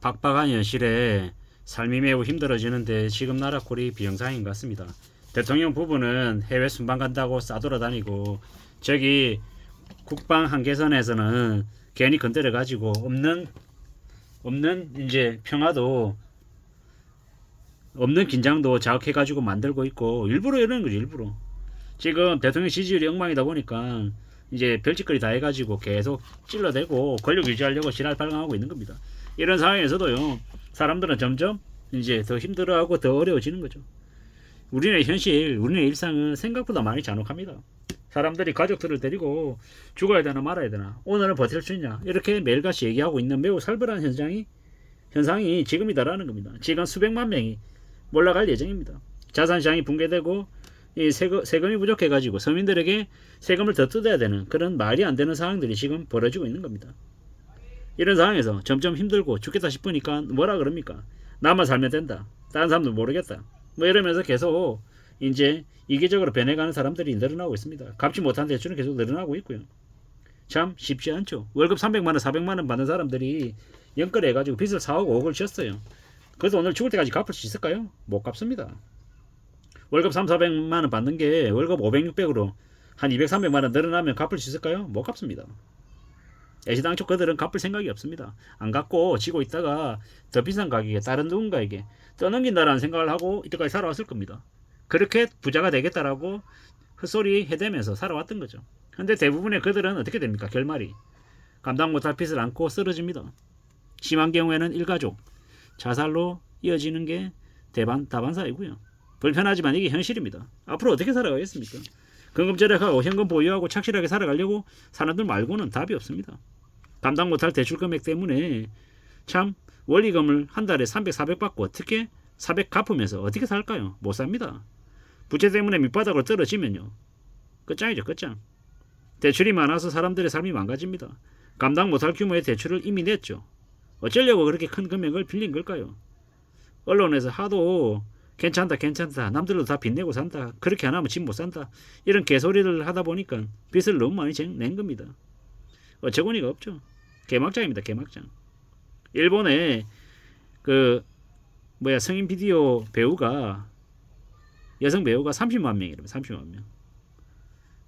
빡빡한 현실에 삶이 매우 힘들어지는데 지금 나라 꼴이 비정상인 것 같습니다. 대통령 부부는 해외 순방 간다고 싸돌아다니고 저기 국방 한계선에서는 괜히 건드려 가지고 없는 이제 평화도 없는 긴장도 자극해 가지고 만들고 있고 일부러 이러는 거죠. 일부러 지금 대통령 지지율이 엉망이다 보니까 이제 별짓거리 다 해가지고 계속 찔러대고 권력 유지하려고 지랄 발광하고 있는 겁니다. 이런 상황에서도요, 사람들은 점점 이제 더 힘들어하고 더 어려워지는 거죠. 우리네 현실, 우리네 일상은 생각보다 많이 잔혹합니다. 사람들이 가족들을 데리고 죽어야 되나 말아야 되나, 오늘은 버틸 수 있냐, 이렇게 매일같이 얘기하고 있는 매우 살벌한 현상이 지금이다라는 겁니다. 지금 수백만 명이 몰락할 예정입니다. 자산시장이 붕괴되고 이 세금이 부족해가지고 서민들에게 세금을 더 뜯어야 되는 그런 말이 안 되는 상황들이 지금 벌어지고 있는 겁니다. 이런 상황에서 점점 힘들고 죽겠다 싶으니까 뭐라 그럽니까? 나만 살면 된다. 다른 사람들 모르겠다. 뭐 이러면서 계속 이제 이기적으로 변해가는 사람들이 늘어나고 있습니다. 갚지 못한 대출은 계속 늘어나고 있고요. 참 쉽지 않죠. 월급 300만원, 400만원 받는 사람들이 연끌해 가지고 빚을 4억, 5억을 졌어요. 그래서 오늘 죽을 때까지 갚을 수 있을까요? 못 갚습니다. 월급 3, 400만원 받는 게 월급 500, 600으로 한 200, 300만원 늘어나면 갚을 수 있을까요? 못 갚습니다. 애시당초 그들은 갚을 생각이 없습니다. 안 갚고 지고 있다가 더 비싼 가격에 다른 누군가에게 떠넘긴다라는 생각을 하고 이때까지 살아왔을 겁니다. 그렇게 부자가 되겠다라고 헛소리 해대면서 살아왔던 거죠. 근데 대부분의 그들은 어떻게 됩니까? 결말이 감당 못할 빚을 안고 쓰러집니다. 심한 경우에는 일가족 자살로 이어지는 게 다반사이고요. 불편하지만 이게 현실입니다. 앞으로 어떻게 살아가겠습니까? 건금절약하고 현금 보유하고 착실하게 살아가려고 사람들 말고는 답이 없습니다. 감당 못할 대출 금액 때문에 참 원리금을 한 달에 300, 400 받고 어떻게 400 갚으면서 어떻게 살까요? 못 삽니다. 부채 때문에 밑바닥으로 떨어지면요. 끝장이죠, 끝장. 대출이 많아서 사람들의 삶이 망가집니다. 감당 못할 규모의 대출을 이미 냈죠. 어쩌려고 그렇게 큰 금액을 빌린 걸까요? 언론에서 하도 괜찮다 남들도 다 빚내고 산다, 그렇게 안 하면 집 못 산다, 이런 개소리를 하다 보니까 빚을 너무 많이 낸 겁니다. 어처구니가 없죠. 개막장입니다. 개막장. 일본에 성인 비디오 배우가 여성 배우가 30만 명이래요. 30만 명.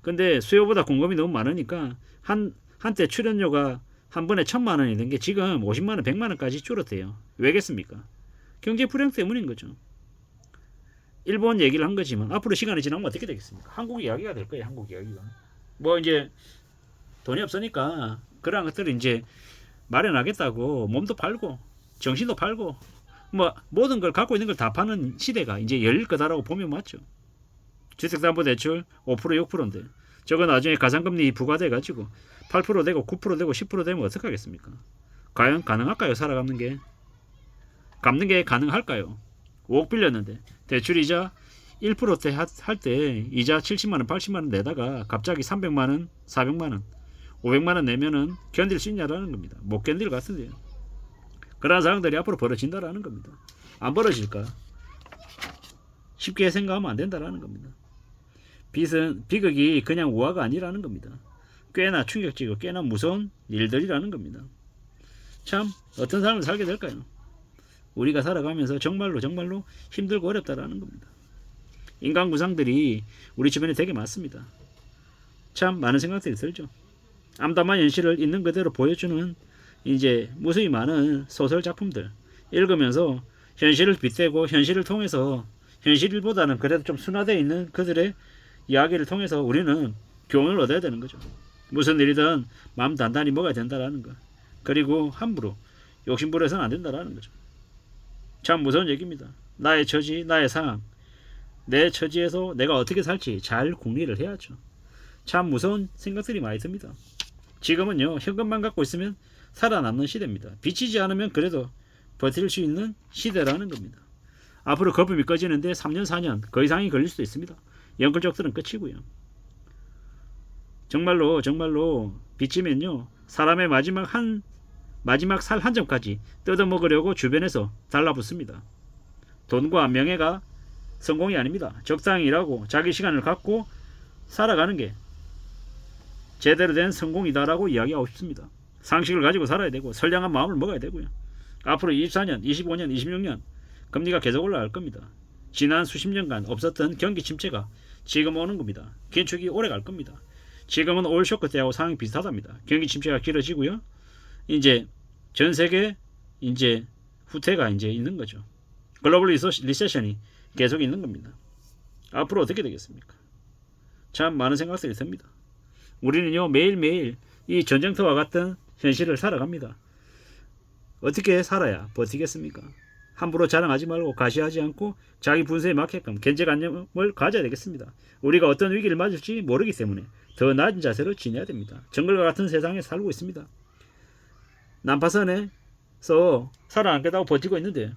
근데 수요보다 공급이 너무 많으니까 한때 출연료가 한 번에 1,000만 원이 된 게 지금 50만 원, 100만 원까지 줄었대요. 왜겠습니까? 경제 불행 때문인 거죠. 일본 얘기를 한 거지만 앞으로 시간이 지나면 어떻게 되겠습니까? 한국 이야기가 될 거예요. 한국 이야기가. 뭐 이제 돈이 없으니까 그런 것들을 이제 마련하겠다고 몸도 팔고 정신도 팔고 뭐 모든 걸 갖고 있는 걸 다 파는 시대가 이제 열릴 거다라고 보면 맞죠. 주택담보대출 5%, 6%인데 저거 나중에 가상금리 부과돼 가지고 8% 되고 9% 되고 10% 되면 어떡하겠습니까? 과연 가능할까요? 살아가는 게 갚는 게 가능할까요? 5억 빌렸는데 대출이자 1%대 할 때 이자 70만원 80만원 내다가 갑자기 300만원 400만원 500만원 내면은 견딜 수 있냐라는 겁니다. 못 견딜 것 같은데요. 그런 상황들이 앞으로 벌어진다라는 겁니다. 안 벌어질까? 쉽게 생각하면 안 된다라는 겁니다. 비극이 그냥 우화가 아니라는 겁니다. 꽤나 충격적이고 꽤나 무서운 일들이라는 겁니다. 참 어떤 삶을 살게 될까요? 우리가 살아가면서 정말로 힘들고 어렵다라는 겁니다. 인간 구상들이 우리 주변에 되게 많습니다. 참 많은 생각들이 들죠. 암담한 현실을 있는 그대로 보여주는 이제 무수히 많은 소설 작품들 읽으면서 현실을 빗대고 현실을 통해서 현실보다는 그래도 좀 순화되어 있는 그들의 이야기를 통해서 우리는 교훈을 얻어야 되는 거죠. 무슨 일이든 마음 단단히 먹어야 된다라는 거. 그리고 함부로 욕심부려서는 안 된다라는 거죠. 참 무서운 얘기입니다. 나의 처지, 나의 상황, 내 처지에서 내가 어떻게 살지 잘 궁리를 해야죠. 참 무서운 생각들이 많이 듭니다. 지금은요, 현금만 갖고 있으면 살아남는 시대입니다. 빚지지 않으면 그래도 버틸 수 있는 시대라는 겁니다. 앞으로 거품이 꺼지는데 3년, 4년 그 이상이 걸릴 수도 있습니다. 연끌족들은 끝이고요. 정말로 빚지면요, 사람의 마지막 살 한 점까지 뜯어먹으려고 주변에서 달라붙습니다. 돈과 명예가 성공이 아닙니다. 적당히 일하고 자기 시간을 갖고 살아가는 게 제대로 된 성공이다라고 이야기하고 싶습니다. 상식을 가지고 살아야 되고 선량한 마음을 먹어야 되고요. 앞으로 24년, 25년, 26년 금리가 계속 올라갈 겁니다. 지난 수십 년간 없었던 경기 침체가 지금 오는 겁니다. 긴축이 오래 갈 겁니다. 지금은 오일 쇼크 때하고 상황이 비슷하답니다. 경기 침체가 길어지고요. 이제 전 세계 이제 후퇴가 이제 있는 거죠. 글로벌 리세션이 계속 있는 겁니다. 앞으로 어떻게 되겠습니까? 참 많은 생각들이 듭니다. 우리는요 매일매일 이 전쟁터와 같은 현실을 살아갑니다. 어떻게 살아야 버티겠습니까? 함부로 자랑하지 말고 과시하지 않고 자기 분수에 맞게끔 견제관념을 가져야 되겠습니다. 우리가 어떤 위기를 맞을지 모르기 때문에 더 낮은 자세로 지내야 됩니다. 정글과 같은 세상에 살고 있습니다. 난파선에서 살아남겠다고 버티고 있는데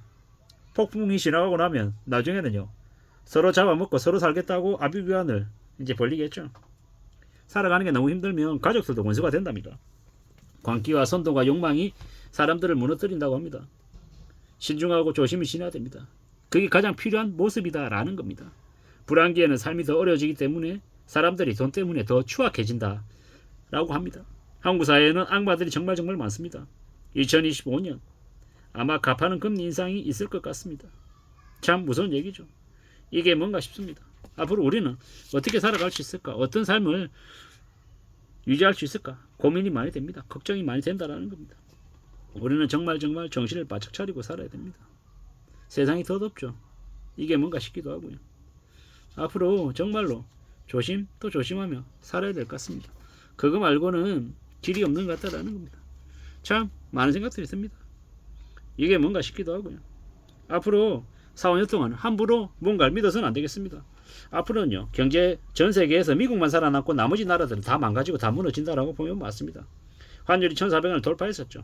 폭풍이 지나가고 나면 나중에는요 서로 잡아먹고 서로 살겠다고 아비규환을 이제 벌리겠죠. 살아가는 게 너무 힘들면 가족들도 원수가 된답니다. 광기와 선동과 욕망이 사람들을 무너뜨린다고 합니다. 신중하고 조심히 지내야 됩니다. 그게 가장 필요한 모습이다라는 겁니다. 불안기에는 삶이 더 어려워지기 때문에 사람들이 돈 때문에 더 추악해진다 라고 합니다. 한국 사회에는 악마들이 정말 많습니다. 2025년 아마 갚하는 금리 인상이 있을 것 같습니다. 참 무서운 얘기죠. 이게 뭔가 싶습니다. 앞으로 우리는 어떻게 살아갈 수 있을까? 어떤 삶을 유지할 수 있을까? 고민이 많이 됩니다. 걱정이 많이 된다라는 겁니다. 우리는 정말 정신을 바짝 차리고 살아야 됩니다. 세상이 더 덥죠. 이게 뭔가 싶기도 하고요. 앞으로 정말로 조심 또 조심하며 살아야 될 것 같습니다. 그거 말고는 길이 없는 것 같다라는 겁니다. 참 많은 생각들이 듭니다. 이게 뭔가 싶기도 하고요. 앞으로 4, 5년 동안 함부로 뭔가를 믿어서는 안 되겠습니다. 앞으로는요 경제 전 세계에서 미국만 살아남고 나머지 나라들은 다 망가지고 다 무너진다라고 보면 맞습니다. 환율이 1,400원을 돌파했었죠.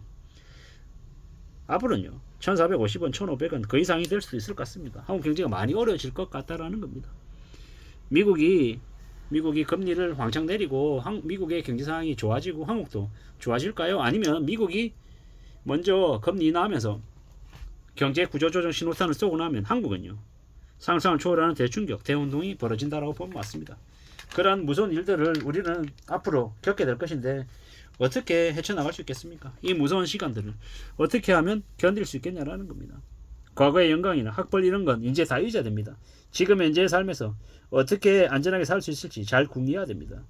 앞으로는요 1,450원, 1,500원 그 이상이 될 수도 있을 것 같습니다. 한국 경제가 많이 어려워질 것 같다라는 겁니다. 미국이 금리를 왕창 내리고 미국의 경제 상황이 좋아지고 한국도 좋아질까요? 아니면 미국이 먼저 금리 인하하면서 경제 구조조정 신호탄을 쏘고 나면 한국은요 상상을 초월하는 대충격, 대운동이 벌어진다라고 보면 맞습니다. 그러한 무서운 일들을 우리는 앞으로 겪게 될 것인데 어떻게 헤쳐나갈 수 있겠습니까? 이 무서운 시간들을 어떻게 하면 견딜 수 있겠냐라는 겁니다. 과거의 영광이나 학벌 이런 건 이제 다 잊어야 됩니다. 지금 현재의 삶에서 어떻게 안전하게 살 수 있을지 잘 궁리해야 됩니다.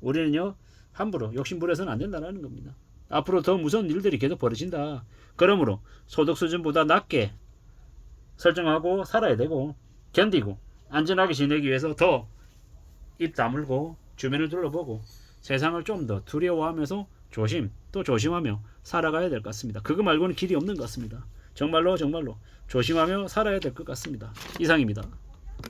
우리는요 함부로 욕심부려서는 안 된다는 겁니다. 앞으로 더 무서운 일들이 계속 벌어진다. 그러므로 소득 수준보다 낮게 설정하고 살아야 되고 견디고 안전하게 지내기 위해서 더 입 다물고 주변을 둘러보고 세상을 좀 더 두려워하면서 조심 또 조심하며 살아가야 될 것 같습니다. 그거 말고는 길이 없는 것 같습니다. 정말로 조심하며 살아야 될 것 같습니다. 이상입니다.